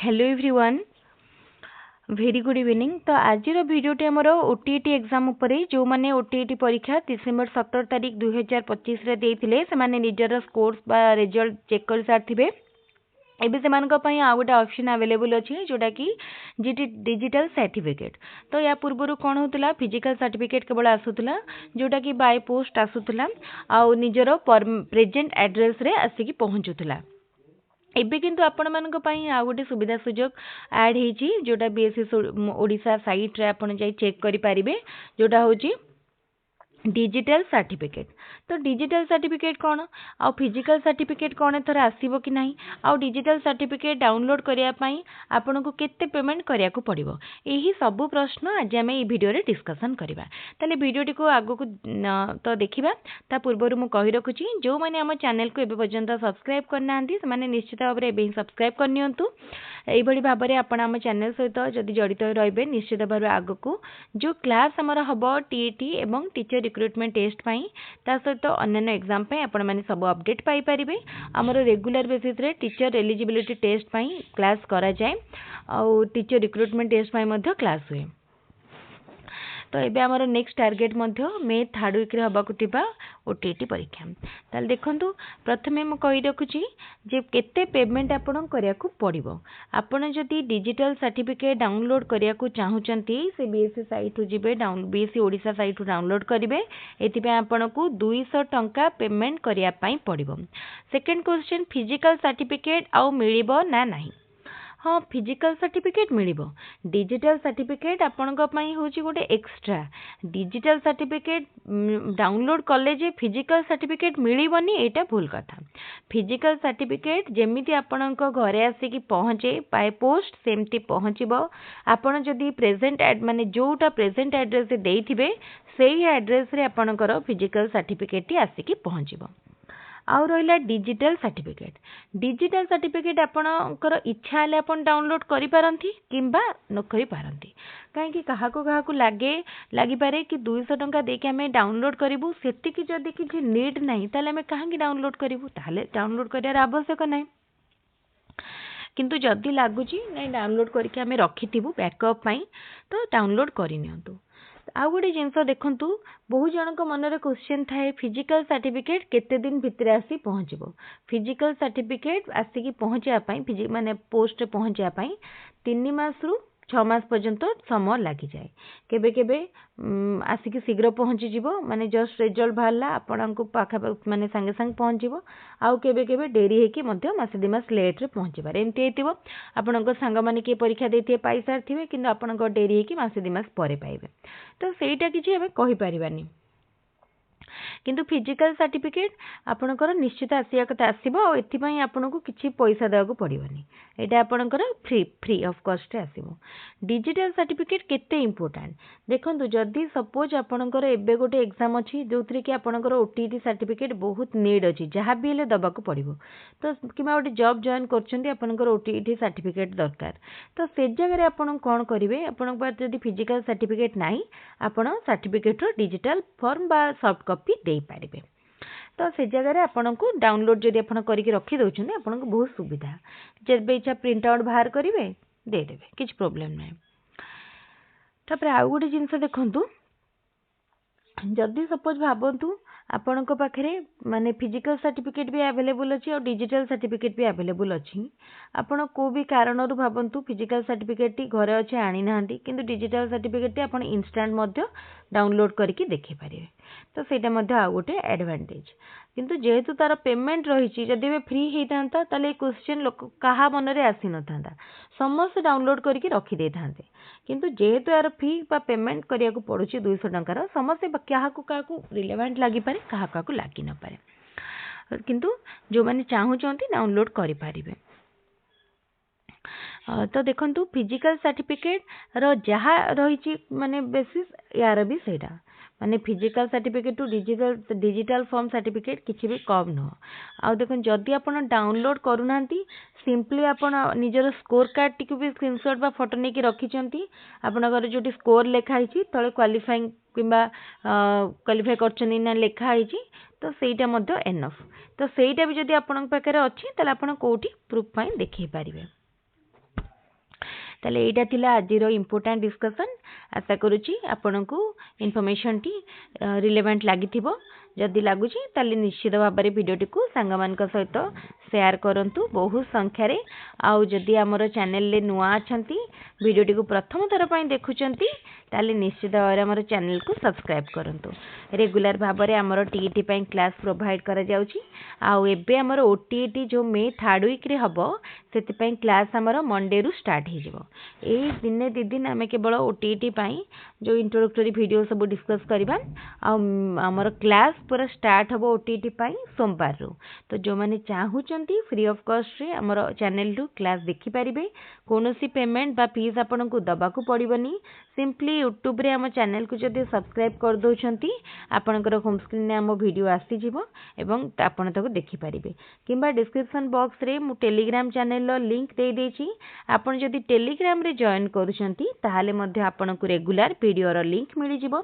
Hello everyone very good evening. तो आज भिडियोटी आमर ओटीईटी एग्जाम उपरे जो मैंने ओटीईटी परीक्षा डिसेम्बर 17 तारिख 2025 रे देइथिले सेमाने निजर स्कोर्स बा रिजल्ट चेक कर सारथिबे। एबे सेमानक पई आ गोटे ऑप्शन अवेलेबल अछि जोटा कि डिजिटल सर्टिफिकेट। तो या पूर्व कौन होतला फिजिकल सर्टिफिकेट केवल आसुतला जोटा कि बाय पोस्ट आसुतला आ निजर प्रेजेंट एड्रेस रे आसिकी पहुंचुतला। एबे किंतु आपण मानक पई आ गोटे सुविधा सुजोग ऐड हेची जोटा बीएसएस ओडिशा साइट रे आपण जाई चेक करि परिबे जोटा होची डिजिटल सर्टिफिकेट। तो डिजिटल सर्टिफिकेट कौन आ फिजिकल सर्टिफिकेट कौन एथर आसीबो कि नहीं आ डिजिटल सर्टिफिकेट डाउनलोड करिया पई आपन को केते पेमेंट करिया को पड़िबो एही सब प्रश्न आज हम ई वीडियो रे डिस्कशन करबा। ताले वीडियोटी को आगो को तो देखिबा ता पूर्वरु मु कहि रखुची जो माने हम चैनल को एबे पर्यंत सब्सक्राइब करना आंती से माने निश्चित भाबरे एबे सब्सक्राइब करनियंतु। एई भली भाबरे आपण हम चैनल सहित जदि जड़ित रहबे निश्चित भाबरे आगो को जो क्लास हमर हबो टीईटी एवं टीचर रिक्रुटमेंट टेस्ट पाई ता सहित अन्य एग्जाम पाई आपण माने सब अपडेट पाई परिबे। हमर रेगुलर बेसिस रे टीचर एलिजिबिलिटी टेस्ट पाई क्लास करा जाय और टीचर रिक्रुटमेंट टेस्ट पाई मध्ये क्लास हुए। तो एबे हमर नेक्स्ट टारगेट मध्ये मे 3rd वीक रे हबा कुटिबा ओटीईटी परीक्षा। ताल देखंतु प्रथमे म कहि रखुची जे केते पेमेंट आपण करिया को पड़िबो। आपण जदि डिजिटल सर्टिफिकेट डाउनलोड करिया को चाहुचंती से बीएससी साइट रु जिबे बीएससी ओडिशा साइट रु डाउनलोड करिवे। एतिबे आपण को 200 टंका पेमेंट करिया पई पड़िबो। सेकंड क्वेश्चन फिजिकल सर्टिफिकेट आ मिलिबो ना नाही। हाँ फिजिकल सर्टिफिकेट मिलिबो। डिजिटल सर्टिफिकेट आपण को पई होची गोटे एक्स्ट्रा। डिजिटल सर्टिफिकेट डाउनलोड कले जे फिजिकल सर्टिफिकेट मिलिबनी एटा भूल कथा। फिजिकल सर्टिफिकेट जेमिति आपण को घरे आसी कि पहुँचे बाय पोस्ट सेमती पहुँचबो। आपण जदि प्रेजेंट माने जोटा प्रेजेंट एड्रेस देइथिबे सेही एड्रेस रे आपणकर फिजिकल सर्टिफिकेट आसी कि पहुँचबो। आउ रहिला डिजिटल सर्टिफिकेट। डिजिटल सर्टिफिकेट आपणकर इच्छा हेले आपण डाउनलोड करि पारंती किंबा न करि पारंती। काहे कि काहा को लागि पारे कि 200 टंका देके हमें डाउनलोड करिवु सेति कि जदि कि नीड नाही ताले हमें काहे कि डाउनलोड करिवु ताले डाउनलोड करियार आवश्यक नाही। किंतु जदि लागुची नै डाउनलोड करके हमें रखिथिबु बैकअप पई तो डाउनलोड करि नियंतु। आ गोटे जिनस देखंतु बहु जनक मनरे क्वेश्चन थाए फिजिकल सर्टिफिकेट केते दिन भितर आसी पहुँचबो। फिजिकल सर्टिफिकेट आसी कि पहुँचा पई माने पोस्ट पहुँचा पई 3 मास रु 6 मास पर्यंत समय लागि जाए। केबे केबे आसी कि शीघ्र पहुँची जिवो माने जस्ट रिजल्ट बाहरला आपन को पाखा माने संगे संग पहुँच जिवो। आउ केबे केबे डेरी हेकी मध्य मासे 2 मास लेट रे पहुँची पारे एमती हेतिबो। आपन को संग माने के परीक्षा देथिए पाई सारथिबे किंतु आपन को डेरी हेकी मासे 2 मास परे पाइबे। तो सेटा किछि हमें कहि परिबानी। किंतु फिजिकल सर्टिफिकेट आपणकर निश्चित आसिया कथा आसीबो और एथि पई आपन को किछि पैसा देବାକୁ पड़िबनी। एटा आपणकर फ्री ऑफ कॉस्ट आसीबो। डिजिटल सर्टिफिकेट केते इंपोर्टेंट देखंतु जदि सपोज आपणकर एबे गोटे एग्जाम अछि जोथरे कि आपणकर ओटीईटी सर्टिफिकेट बहुत नीड अछि जहां भी ले दबाको पड़िबो। तो किमा गोटे जॉब जॉइन करचंती आपणकर ओटीईटी सर्टिफिकेट दरकार। तो से जगह रे आपन कोन करिवे आपन पास जदि फिजिकल सर्टिफिकेट नाही आपन सर्टिफिकेट रो डिजिटल फॉर्म बा सॉफ्ट कॉपी दे पारिबे। तो से जगह रे आपन को डाउनलोड जदि आपन करिके रखि दउछन आपन को बहुत सुविधा जेबे इच्छा प्रिंट आउट बाहर करिवे दे देबे किछ प्रॉब्लम नै। तापर आ गोटे जिंस देखंतु जदि सपोज भाबंतु आपण को पाखरे माने फिजिकल सर्टिफिकेट भी अवेलेबल अछि और डिजिटल सर्टिफिकेट भी अवेलेबल अछि। आपण को भी कारण रु भाबंतु फिजिकल सर्टिफिकेट टी घरे अछि आनी नांती किंतु डिजिटल सर्टिफिकेट टी आपण इंस्टेंट मध्ये डाउनलोड करके देखि पारिबे। तो सेटा मध्ये आ गोटे एडवांटेज। किंतु जेहेतु तार पेमेंट रहिछि जदि बे फ्री हेतांता ताले क्वेश्चन लोक काहा मनरे आसी नथांता समस्त डाउनलोड करके रखि देथांते। किंतु जेहेतु यार फी बा पेमेंट करिया को पड़ुछि 200 टंकार समस्त काहा को रिलेवेंट लागि पारे काहा को लागि न पारे किंतु जो माने चाहुचंती डाउनलोड करि पारिबे। तो देखंतु फिजिकल सर्टिफिकेट रो जहा रहिछि माने बेसिस यार भी सेटा माने physical certificate to digital form certificate किछि भी कम न। आ देखन जदि आपण डाउनलोड करूनांती सिंपली आपण निजर स्कोर कार्ड टिकु भी स्क्रीनशॉट बा फोटो नेकी रखिचंती आपनकर जोटी स्कोर लेखा हिची तळे क्वालिफाइंग किंबा क्वालिफाई करचनी ना लेखा हिची तो सेटा मध्ये एनफ। तो सेटा भी जदि आपण पाखरे अछि तले आपण कोठी प्रूफ पाई देखै पारिबे। ताले एटा थिला आजिरो इम्पोर्टेंट डिस्कशन आशा करूची आपनकू इन्फॉर्मेशन टी रिलेवेंट लागिथिबो जदि लागुची ताले निश्चित भाव में भिडियोटी को सांगमान सहित शेयर करंतु बहुत संख्यार आउ जदि आमर चैनल ले नुआ अछंती भिडियोटी को प्रथम थर पई देखुचंती ताले निश्चित भाव में आमर चैनल को सब्सक्राइब करंतु रेगुलर भाव में आमर टीईटी पई क्लास प्रोवाइड करा जाउची आउ एबे आमर ओटीईटी जो मे 3rd वीक रे हबो सेति पई क्लास आमर मंडे रु स्टार्ट हे जिवो ए दिने दी दिन आमे केवल ओटीईटी पई जो इंट्रोडक्टरी वीडियो सब डिस्कस करबा आ आमर क्लास पूरा स्टार्ट हबो ओटीईटी पई सोमवार रु तो जो माने चाहूचंती फ्री ऑफ कॉस्ट रे हमर चैनल रु क्लास देखि परिबे कोनोसी पेमेंट बा फीस आपन को दबा को पड़िबनी सिंपली यूट्यूब रे हम चैनल को जदि सब्सक्राइब कर दोछंती आपनकर होम स्क्रीन ने हम वीडियो आसी जिवो एवं आपन ताको देखि परिबे किबा डिस्क्रिप्शन बॉक्स रे मु टेलीग्राम चैनल लो लिंक दे देछि आपन जदि टेलीग्राम रे जॉइन करूछंती ताहाले मध्ये आपन को रेगुलर वीडियो रो लिंक मिलि जिवो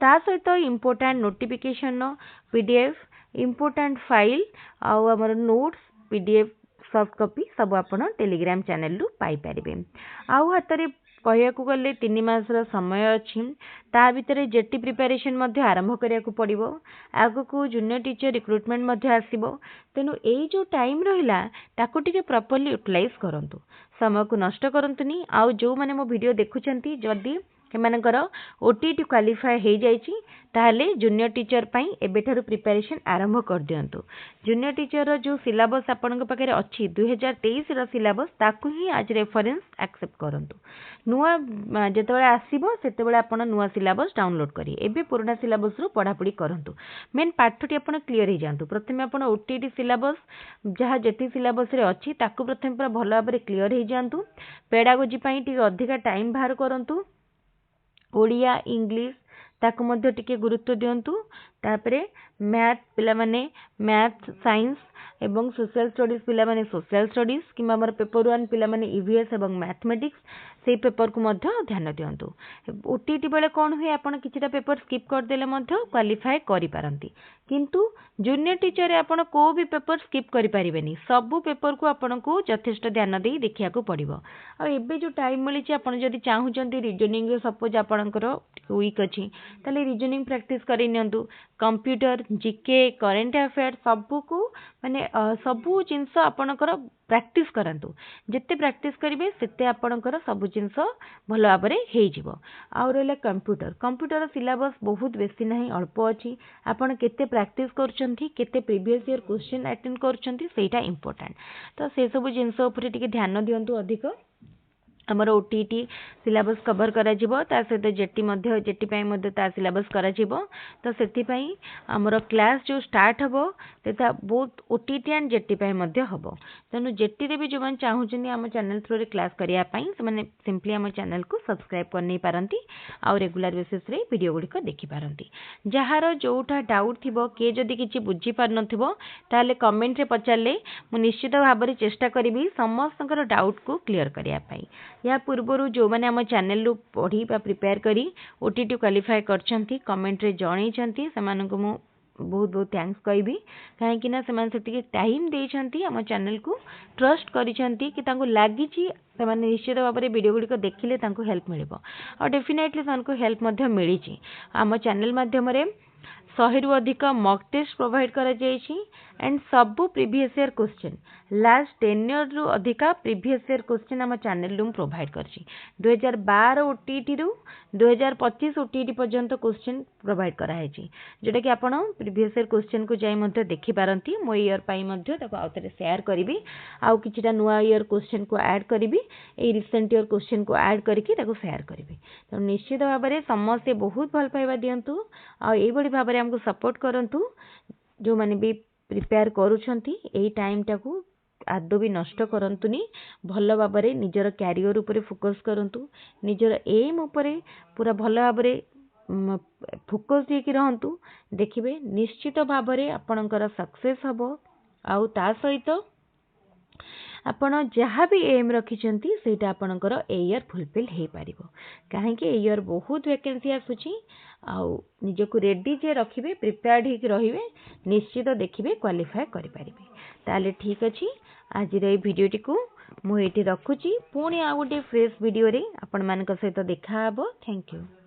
ता सहित इंपोर्टेंट नोटिफिकेशन नो पीडीएफ इंपोर्टेंट फाइल आउ हमर नोट्स पीडीएफ सॉफ्ट कॉपी सब आपन टेलीग्राम चैनल रु पाई परिबे आउ हातरे कहया को गले 3 मास रो समय अछि ता भितरे जेटी प्रिपरेशन मध्ये आरंभ करिया को पड़िबो आगो को जूनियर टीचर रिक्रूटमेंट मध्ये आसीबो तेनु एई जो टाइम रहिला ताको टिके प्रॉपर्ली यूटिलाइज करंतु समय को नष्ट करंतुनी आउ जो माने मो वीडियो देखुचंती जदी सेमानकर ओटीटी क्वालिफाई हो जाइछि ताहले जूनियर टीचर पई एबेठारु प्रिपरेशन आरंभ कर दियंतु जूनियर टीचर रो जो सिलेबस आपनक पाखे अछि 2023 रो सिलेबस ताकू ही आज रेफरेंस एक्सेप्ट करंतु नुआ जेतेबेले आसीबो सेतेबेले आपन नुआ सिलेबस डाउनलोड करी एबे पुराना सिलेबस रु पढापडी करंतु मेन पाठटी आपन क्लियर हो जांतु प्रथमे आपन ओटीटी सिलेबस जहा जेती सिलेबस रे अछि ताकू प्रथमे पूरा भलो भाबरे क्लियर हो जांतु पेडागोजी पई टी अधिका टाइम बाहर करंतु ओडिया इंग्लिश ताकू मध्य टिके गुरुत्व दियंतु तापरे मैथ पिला माने मैथ साइंस एवं सोशल स्टडीज पिला माने सोशल स्टडीज किबा हमर पेपर 1 पिला माने ईवीएस एवं मैथमेटिक्स से पेपर को मध्य ध्यान दियंतु ओटीटी बेले कोन होय आपण किछटा पेपर स्किप कर देले मध्य क्वालिफाई करि पारंती किंतु जूनियर टीचर रे आपण को भी पेपर स्किप करि परिबेनी सब पेपर को आपण को यथेष्ट ध्यान देई देखिया को पड़िबो आ एबे जो टाइम मिली छी आपण जदी चाहूचंती रीजनिंग रे सपोज आपणकर वीक अछि ताले रीजनिंग प्रैक्टिस करि नियंतु कंप्यूटर जीके करंट अफेयर सबु को माने सबु जिंस आपणकर प्रैक्टिस करंतु जिते प्रैक्टिस करिवे सेते आपणकर सबु जिंस भलो भाबरे हेइ जिवो आ रहले कंप्यूटर सिलेबस बहुत बेसी नाही अल्प अछि आपण केते प्रैक्टिस करचंती केते प्रीवियस ईयर क्वेश्चन अटेंड करचंती सेटा इंपोर्टेंट तो से सबु जिंस ऊपर टिके ध्यान दियंतु अधिक हमर ओटीटी सिलेबस कवर करा जिवो ता सहित जेटी मध्य जेटी पई मध्य ता सिलेबस करा जिवो तो सेति पई हमर क्लास जो स्टार्ट हबो तेता बहुत ओटीटी एंड जेटी पई मध्य हबो तनु जेटी रे भी जो मन चाहू जनी हम चैनल थ्रू रे क्लास करिया पई से माने सिंपली हम चैनल को सब्सक्राइब कर नै पारंती आ रेगुलर बेसिस रे वीडियो गुडी को देखि पारंती जहार जोटा डाउट थिबो के जदी किछि बुझी पार नथिबो ताले कमेंट रे पचारले मु निश्चित भाबरे चेष्टा करबी समस्तकर डाउट को क्लियर करिया पई या पूर्वरु जो माने हम चैनल रु पढ़ी बा प्रिपेयर करी ओटीटी क्वालिफाई करछंती कमेंट रे जणैछंती समान को मु बहुत बहुत थैंक्स कहबी काहे कि ना समान सेटिके टाइम देछंती हम चैनल को ट्रस्ट करिछंती कि तांको लागि छि समान निश्चित भाबरे वीडियो गुडी को देखिले तांको हेल्प मिलिबो और डेफिनेटली तांको हेल्प मध्ये मिली छि हम चैनल माध्यम रे 100 रु अधिक मॉक टेस्ट प्रोवाइड करा जायछि एंड सबु previous year question last 10 year रु अधिक प्रीवियस ईयर क्वेश्चन हम चैनल रु प्रोवाइड करछि 2012 ओटीटी रु 2025 ओटीटी पर्यंत क्वेश्चन प्रोवाइड करा हैछि जेटा कि आपण प्रीवियस ईयर क्वेश्चन को जाई मध्ये देखि पारंती मो ईयर पई मध्ये ताको आउतरे शेयर करबी आउ किछटा नुवा ईयर क्वेश्चन को ऐड करबी ए रिसेंट ईयर क्वेश्चन को ऐड करके ताको शेयर करबी तो निश्चित भाबरे समस्त बहुत भल पाइबा दियंतु आ एई बडी भाबरे हमको सपोर्ट करंतु जो माने भी प्रिपेयर करूछंती एई टाइम टाको आदो भी नष्ट करंतुनी भल भाबरे निजर कैरियर ऊपर फोकस करंतु निजर एम ऊपर पूरा भल भाबरे फोकस देकी रहंतु देखिबे निश्चित भाबरे आपणकर सक्सेस हबो आउ ता सहित आपण जहाँ भी एम रखिछंती सेटा आपणकर ए ईयर फुलफिल हे पारिबो काहे कि ए ईयर बहुत वैकेंसी आसुची आउ निजको रेडी जे रखिबे प्रिपेयर्ड हे रहिबे निश्चित देखिबे क्वालिफाई करि पारिबे ताले ठीक अछि आज रे वीडियोटी को ମୁଁ ଏଇଠି ରଖୁଛି, ପୁଣି ଆଉ ଗୋଟେ ଫ୍ରେଶ୍ ଭିଡ଼ିଓରେ ଆପଣମାନଙ୍କ ସହିତ ଦେଖା ହେବ। Thank you.